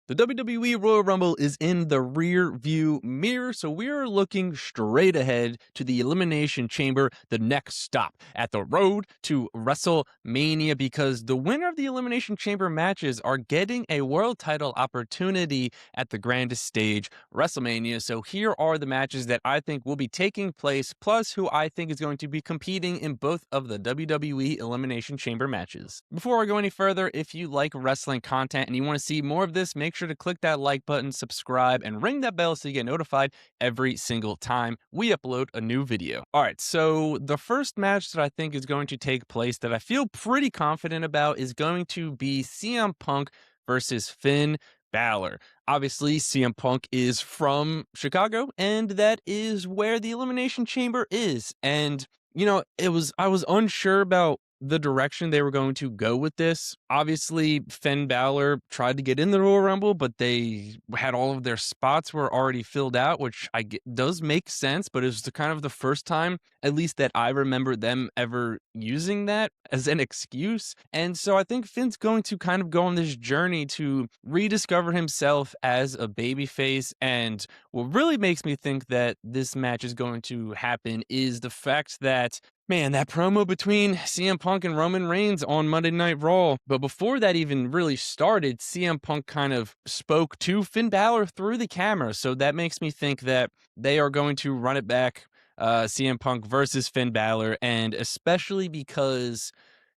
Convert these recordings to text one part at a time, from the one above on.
The WWE Royal Rumble is in the rear view mirror, so we're looking straight ahead to the Elimination Chamber, the next stop at the road to WrestleMania, because the winner of the Elimination Chamber matches are getting a world title opportunity at the grandest stage, WrestleMania. So here are the matches that I think will be taking place, plus who I think is going to be competing in both of the WWE Elimination Chamber matches. Before I go any further, if you like wrestling content and you want to see more of this, make sure to click that like button, subscribe, and ring that bell so you get notified every single time we upload a new video. All right, so the first match that I think is going to take place that I feel pretty confident about is going to be CM Punk versus Finn Balor. Obviously, CM Punk is from Chicago, and that is where the Elimination Chamber is. And I was unsure about the direction they were going to go with this. Obviously, Finn Balor tried to get in the Royal Rumble, but they had all of their spots were already filled out, which does make sense. But it was kind of the first time, at least that I remember them ever using that as an excuse. And so I think Finn's going to kind of go on this journey to rediscover himself as a babyface. And what really makes me think that this match is going to happen is the fact that, man, that promo between CM Punk and Roman Reigns on Monday Night Raw. But before that even really started, CM Punk kind of spoke to Finn Balor through the camera. So that makes me think that they are going to run it back, CM Punk versus Finn Balor, and especially because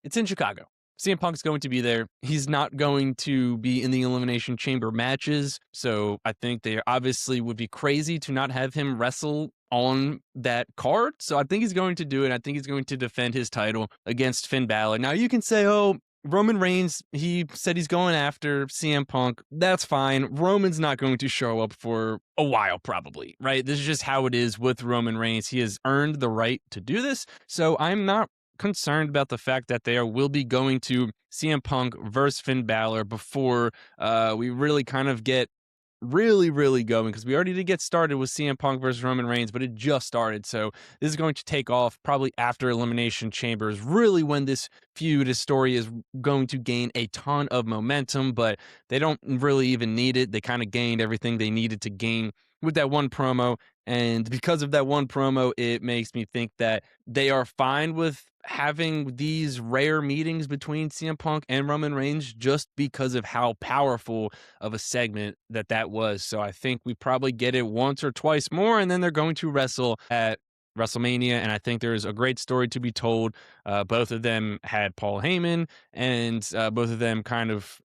it's in Chicago. CM Punk's going to be there. He's not going to be in the Elimination Chamber matches. So I think they obviously would be crazy to not have him wrestle on that card. So I think he's going to do it. I think he's going to defend his title against Finn Balor. Now you can say, oh, Roman Reigns, he said he's going after CM Punk. That's fine. Roman's not going to show up for a while, probably, right? This is just how it is with Roman Reigns. He has earned the right to do this. So I'm not concerned about the fact that they will be going to CM Punk versus Finn Balor before we really kind of get really going, because we already did get started with CM Punk versus Roman Reigns, but it just started. So this is going to take off probably after Elimination Chamber is really when this feud, this story is going to gain a ton of momentum, but they don't really even need it. They kind of gained everything they needed to gain with that one promo. And because of that one promo, it makes me think that they are fine with having these rare meetings between CM Punk and Roman Reigns just because of how powerful of a segment that was. So I think we probably get it once or twice more, and then they're going to wrestle at WrestleMania, and I think there's a great story to be told. Both of them had Paul Heyman, and both of them kind of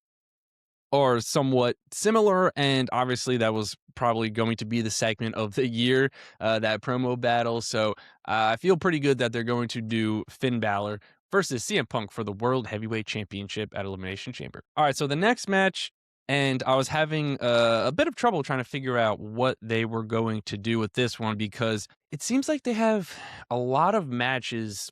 are somewhat similar, and obviously that was probably going to be the segment of the year, that promo battle. So I feel pretty good that they're going to do Finn Balor versus CM Punk for the World Heavyweight Championship at Elimination Chamber. All right, so the next match, and I was having a bit of trouble trying to figure out what they were going to do with this one, because it seems like they have a lot of matches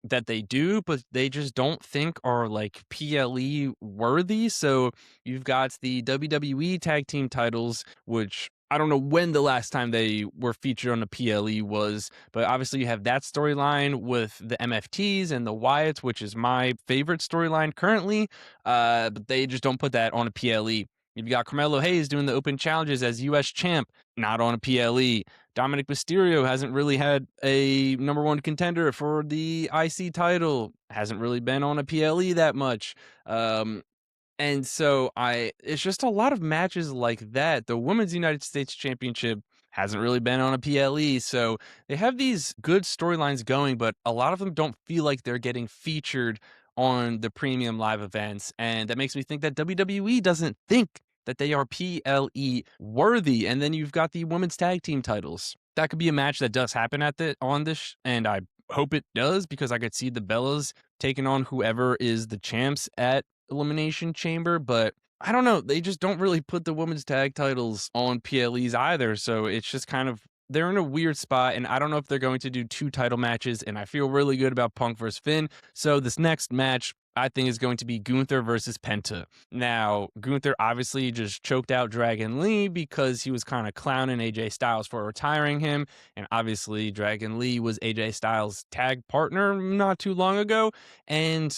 that they do, but they just don't think are like PLE worthy. So you've got the WWE tag team titles, which I don't know when the last time they were featured on a PLE was, but obviously you have that storyline with the MFTs and the Wyatts, which is my favorite storyline currently. But they just don't put that on a PLE. You've got Carmelo Hayes doing the open challenges as US champ, not on a PLE. Dominic Mysterio hasn't really had a number one contender for the IC title, hasn't really been on a PLE that much. And so it's just a lot of matches like that. The Women's United States Championship hasn't really been on a PLE. So they have these good storylines going, but a lot of them don't feel like they're getting featured on the premium live events. And that makes me think that WWE doesn't think that they are PLE worthy. And then you've got the women's tag team titles. That could be a match that does happen on this, and I hope it does, because I could see the Bellas taking on whoever is the champs at Elimination Chamber. But I don't know, they just don't really put the women's tag titles on PLEs either. So it's just kind of, they're in a weird spot, and I don't know if they're going to do two title matches, and I feel really good about Punk versus Finn. So this next match, I think, is going to be Gunther versus Penta. Now, Gunther obviously just choked out Dragon Lee because he was kind of clowning AJ Styles for retiring him. And obviously, Dragon Lee was AJ Styles' tag partner not too long ago. And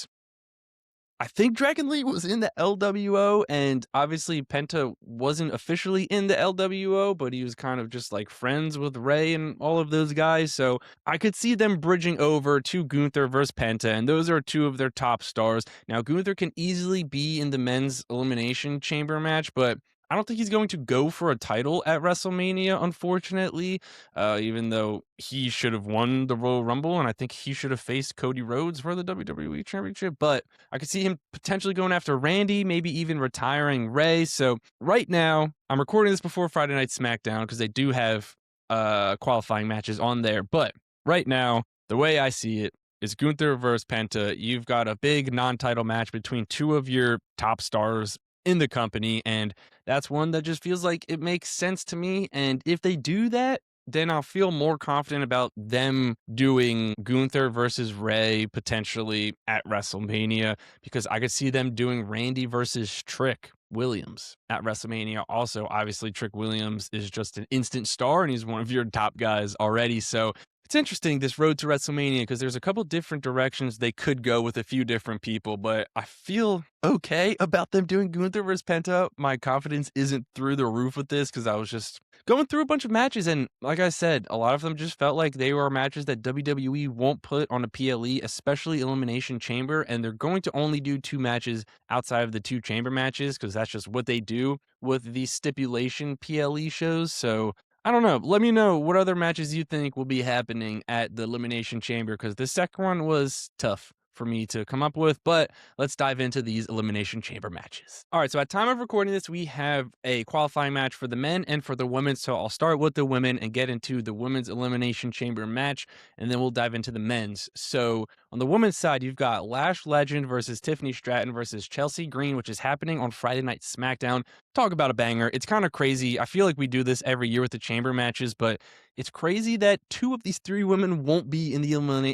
I think Dragon Lee was in the LWO, and obviously Penta wasn't officially in the LWO, but he was kind of just like friends with Ray and all of those guys. So I could see them bridging over to Gunther versus Penta, and those are two of their top stars. Now, Gunther can easily be in the men's elimination chamber match, but I don't think he's going to go for a title at WrestleMania, unfortunately, even though he should have won the Royal Rumble, and I think he should have faced Cody Rhodes for the WWE Championship. But I could see him potentially going after Randy, maybe even retiring Ray. So right now, I'm recording this before Friday Night SmackDown because they do have qualifying matches on there. But right now, the way I see it is Gunther versus Penta. You've got a big non-title match between two of your top stars in the company, and that's one that just feels like it makes sense to me. And if they do that, then I'll feel more confident about them doing Gunther versus Ray potentially at WrestleMania, because I could see them doing Randy versus Trick Williams at WrestleMania. Also, obviously, Trick Williams is just an instant star and he's one of your top guys already. So it's interesting, this road to WrestleMania, because there's a couple different directions they could go with a few different people, but I feel okay about them doing Gunther versus Penta. My confidence isn't through the roof with this because I was just going through a bunch of matches, and like I said, a lot of them just felt like they were matches that WWE won't put on a PLE, especially Elimination Chamber, and they're going to only do two matches outside of the two chamber matches because that's just what they do with the stipulation PLE shows. So I don't know. Let me know what other matches you think will be happening at the Elimination Chamber, because the second one was tough for me to come up with, but let's dive into these Elimination Chamber matches. All right, so at time of recording this, we have a qualifying match for the men and for the women. So I'll start with the women and get into the women's Elimination Chamber match, and then we'll dive into the men's. So on the women's side, you've got Lash Legend versus Tiffany Stratton versus Chelsea Green, which is happening on Friday Night SmackDown. Talk about a banger. It's kind of crazy. I feel like we do this every year with the chamber matches, but it's crazy that two of these three women won't be in the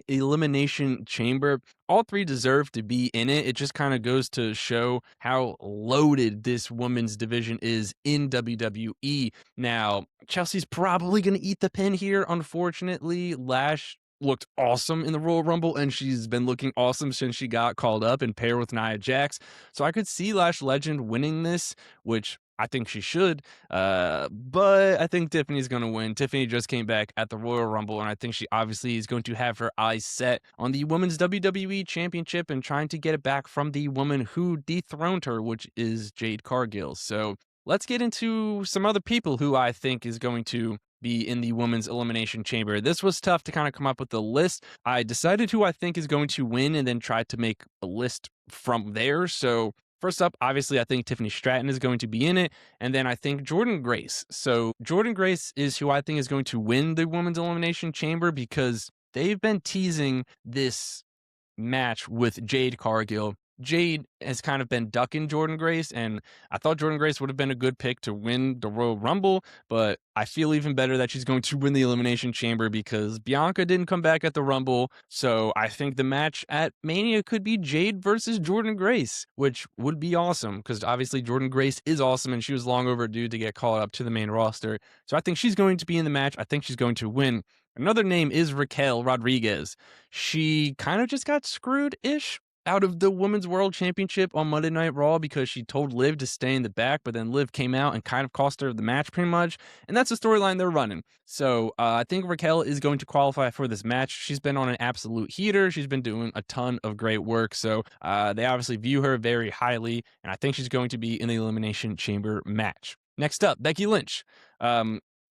Elimination Chamber. All three deserve to be in it. It just kind of goes to show how loaded this women's division is in WWE. Now, Chelsea's probably going to eat the pin here, unfortunately. Lash looked awesome in the Royal Rumble, and she's been looking awesome since she got called up and paired with Nia Jax. So I could see Lash Legend winning this, which I think she should, but I think Tiffany's going to win. Tiffany just came back at the Royal Rumble, and I think she obviously is going to have her eyes set on the Women's WWE Championship and trying to get it back from the woman who dethroned her, which is Jade Cargill. So let's get into some other people who I think is going to be in the Women's Elimination Chamber. This was tough to kind of come up with a list. I decided who I think is going to win and then tried to make a list from there. So first up, obviously, I think Tiffany Stratton is going to be in it. And then I think Jordynne Grace. So Jordynne Grace is who I think is going to win the Women's Elimination Chamber because they've been teasing this match with Jade Cargill. Jade has kind of been ducking Jordynne Grace, and I thought Jordynne Grace would have been a good pick to win the Royal Rumble, but I feel even better that she's going to win the Elimination Chamber because Bianca didn't come back at the Rumble, so I think the match at Mania could be Jade versus Jordynne Grace, which would be awesome because obviously Jordynne Grace is awesome and she was long overdue to get called up to the main roster, so I think she's going to be in the match. I think she's going to win. Another name is Raquel Rodriguez. She kind of just got screwed-ish out of the Women's World Championship on Monday Night Raw because she told Liv to stay in the back, but then Liv came out and kind of cost her the match pretty much, and that's the storyline they're running. So I think Raquel is going to qualify for this match. She's been on an absolute heater. She's been doing a ton of great work, so they obviously view her very highly, and I think she's going to be in the Elimination Chamber match. Next up, Becky Lynch.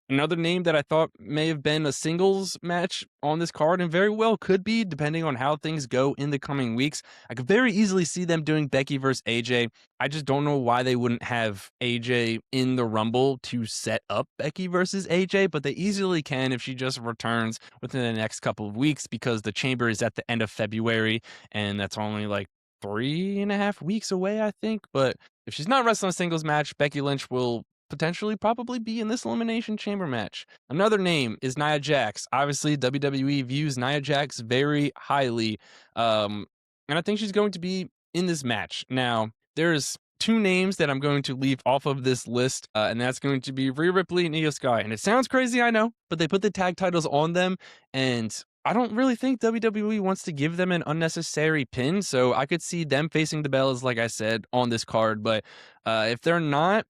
Another name that I thought may have been a singles match on this card and very well could be, depending on how things go in the coming weeks. I could very easily see them doing Becky versus AJ. I just don't know why they wouldn't have AJ in the Rumble to set up Becky versus AJ, but they easily can if she just returns within the next couple of weeks because the Chamber is at the end of February, and that's only like 3.5 weeks away, I think. But if she's not wrestling a singles match, Becky Lynch will potentially probably be in this Elimination Chamber match. Another name is Nia Jax. Obviously, WWE views Nia Jax very highly, and I think she's going to be in this match. Now, there's two names that I'm going to leave off of this list, and that's going to be Rhea Ripley and Io Sky. And it sounds crazy, I know, but they put the tag titles on them, and I don't really think WWE wants to give them an unnecessary pin, so I could see them facing the Bellas, like I said, on this card. But if they're not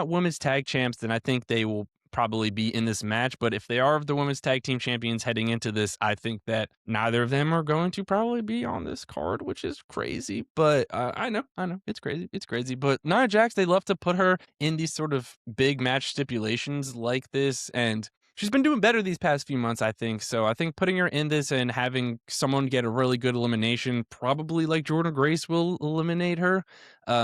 women's tag champs, then I think they will probably be in this match. But if they are the women's tag team champions heading into this, I think that neither of them are going to probably be on this card, which is crazy. But I know, it's crazy. But Nia Jax, they love to put her in these sort of big match stipulations like this, and she's been doing better these past few months, I think. So I think putting her in this and having someone get a really good elimination, probably like Jordan Grace will eliminate her,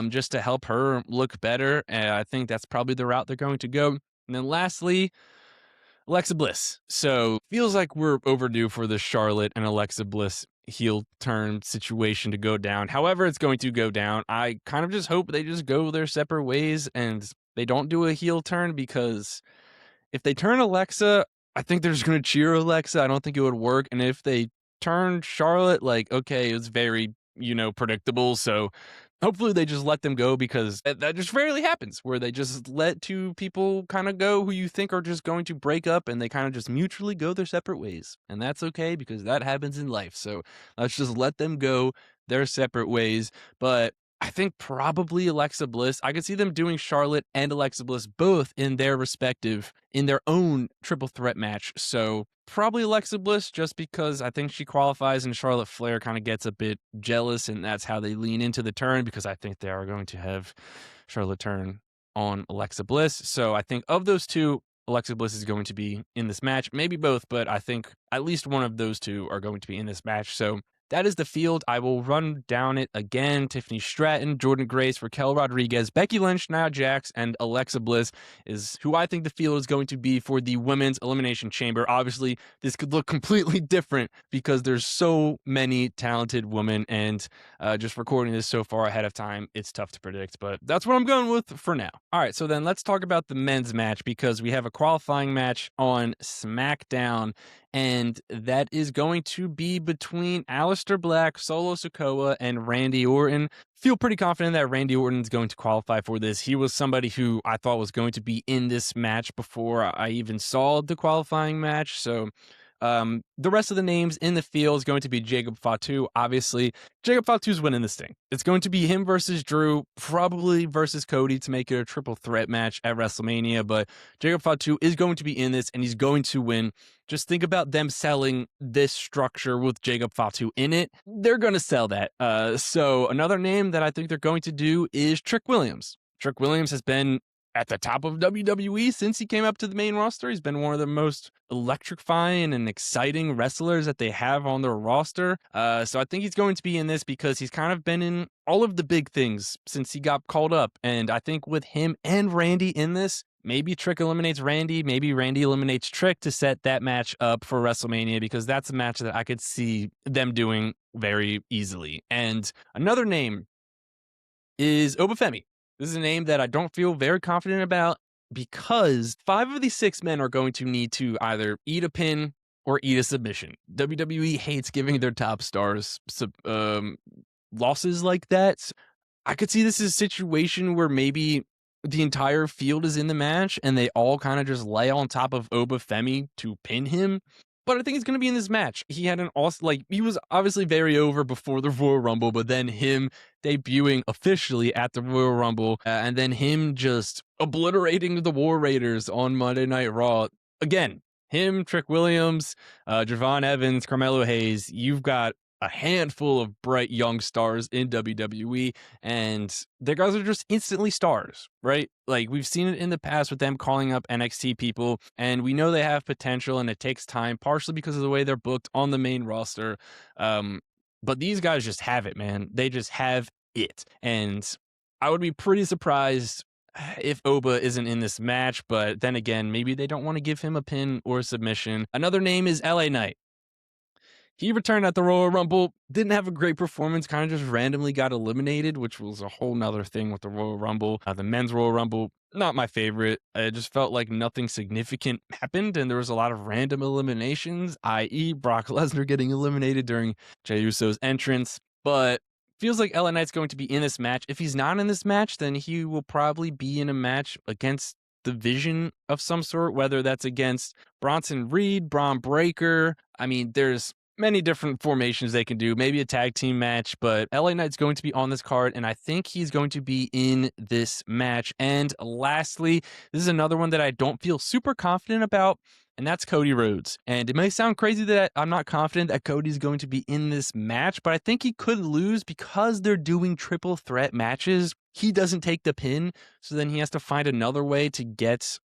just to help her look better. And I think that's probably the route they're going to go. And then lastly, Alexa Bliss. So feels like we're overdue for the Charlotte and Alexa Bliss heel turn situation to go down. However, it's going to go down. I kind of just hope they just go their separate ways and they don't do a heel turn, because if they turn Alexa, I think they're just going to cheer Alexa. I don't think it would work. And if they turn Charlotte, like, okay, it's very, predictable. So hopefully they just let them go, because that just rarely happens, where they just let two people kind of go who you think are just going to break up, and they kind of just mutually go their separate ways. And that's okay, because that happens in life. So let's just let them go their separate ways. But I think probably Alexa Bliss. I could see them doing Charlotte and Alexa Bliss both in their own triple threat match. So probably Alexa Bliss, just because I think she qualifies and Charlotte Flair kind of gets a bit jealous, and that's how they lean into the turn, because I think they are going to have Charlotte turn on Alexa Bliss. So I think of those two, Alexa Bliss is going to be in this match. Maybe both, but I think at least one of those two are going to be in this match. So that is the field. I will run down it again. Tiffany Stratton, Jordan Grace, Raquel Rodriguez, Becky Lynch, Nia Jax, and Alexa Bliss is who I think the field is going to be for the Women's Elimination Chamber. Obviously, this could look completely different because there's so many talented women, and just recording this so far ahead of time, it's tough to predict, but that's what I'm going with for now. All right, so then let's talk about the men's match, because we have a qualifying match on SmackDown, and that is going to be between Aleister Black, Solo Sikoa, and Randy Orton. Feel pretty confident that Randy Orton is going to qualify for this. He was somebody who I thought was going to be in this match before I even saw the qualifying match. So the rest of the names in the field is going to be Jacob Fatu. Obviously, Jacob Fatu's winning this thing. It's going to be him versus Drew, probably versus Cody, to make it a triple threat match at WrestleMania. But Jacob Fatu is going to be in this, and he's going to win. Just think about them selling this structure with Jacob Fatu in it. They're going to sell that. So another name that I think they're going to do is Trick Williams. Trick Williams has been at the top of WWE since he came up to the main roster. He's been one of the most electrifying and exciting wrestlers that they have on their roster. So I think he's going to be in this because he's kind of been in all of the big things since he got called up. And I think with him and Randy in this, maybe Trick eliminates Randy, maybe Randy eliminates Trick to set that match up for WrestleMania, because that's a match that I could see them doing very easily. And another name is Obafemi. This is a name that I don't feel very confident about, because 5 of these 6 men are going to need to either eat a pin or eat a submission. WWE hates giving their top stars losses like that. I could see this as a situation where maybe the entire field is in the match and they all kind of just lay on top of Obafemi to pin him. But I think he's going to be in this match. He had an awesome, he was obviously very over before the Royal Rumble, but then him debuting officially at the Royal Rumble, and then him just obliterating the War Raiders on Monday Night Raw. Again, him, Trick Williams, Javon Evans, Carmelo Hayes, you've got a handful of bright young stars in WWE, and their guys are just instantly stars, right? Like, we've seen it in the past with them calling up NXT people, and we know they have potential, and it takes time, partially because of the way they're booked on the main roster. But these guys just have it, man. They just have it. And I would be pretty surprised if Oba isn't in this match, but then again, maybe they don't want to give him a pin or a submission. Another name is LA Knight. He returned at the Royal Rumble, didn't have a great performance, kind of just randomly got eliminated, which was a whole nother thing with the Royal Rumble. The men's Royal Rumble, not my favorite. It just felt like nothing significant happened, and there was a lot of random eliminations, i.e. Brock Lesnar getting eliminated during Jey Uso's entrance. But feels like LA Knight's going to be in this match. If he's not in this match, then he will probably be in a match against division of some sort, whether that's against Bronson Reed, Braun Breaker. I mean, there's many different formations they can do, maybe a tag team match, but LA Knight's going to be on this card, and I think he's going to be in this match. And lastly, this is another one that I don't feel super confident about, and that's Cody Rhodes. And it may sound crazy that I'm not confident that Cody's going to be in this match, but I think he could lose because they're doing triple threat matches. He doesn't take the pin, so then he has to find another way to get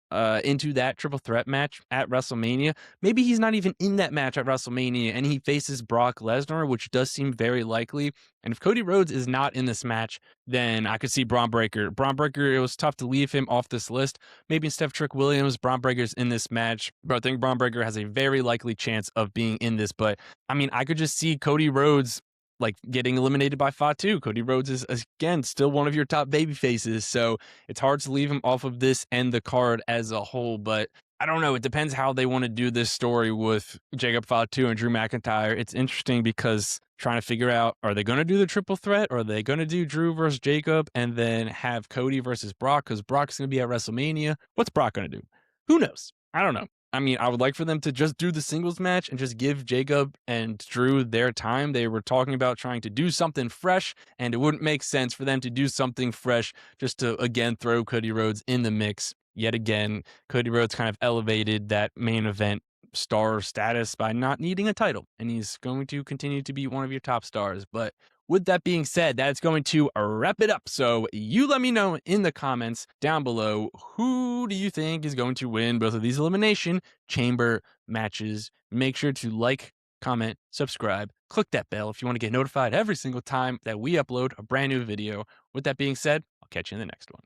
into that triple threat match at WrestleMania. Maybe he's not even in that match at WrestleMania and he faces Brock Lesnar, which does seem very likely. And if Cody Rhodes is not in this match, then I could see Braun Breaker. Braun Breaker, it was tough to leave him off this list. Maybe instead of Trick Williams, Braun Breaker's in this match. But I think Braun Breaker has a very likely chance of being in this. But I mean, I could just see Cody Rhodes like getting eliminated by Fatu. Cody Rhodes is, again, still one of your top baby faces, so it's hard to leave him off of this and the card as a whole. But I don't know. It depends how they want to do this story with Jacob Fatu and Drew McIntyre. It's interesting because trying to figure out, are they going to do the triple threat, or are they going to do Drew versus Jacob and then have Cody versus Brock, because Brock's going to be at WrestleMania. What's Brock going to do? Who knows? I don't know. I mean, I would like for them to just do the singles match and just give Jacob and Drew their time. They were talking about trying to do something fresh, and it wouldn't make sense for them to do something fresh just to, again, throw Cody Rhodes in the mix. Yet again, Cody Rhodes kind of elevated that main event star status by not needing a title, and he's going to continue to be one of your top stars. But with that being said, that's going to wrap it up. So you let me know in the comments down below, who do you think is going to win both of these Elimination Chamber matches? Make sure to like, comment, subscribe, click that bell if you want to get notified every single time that we upload a brand new video. With that being said, I'll catch you in the next one.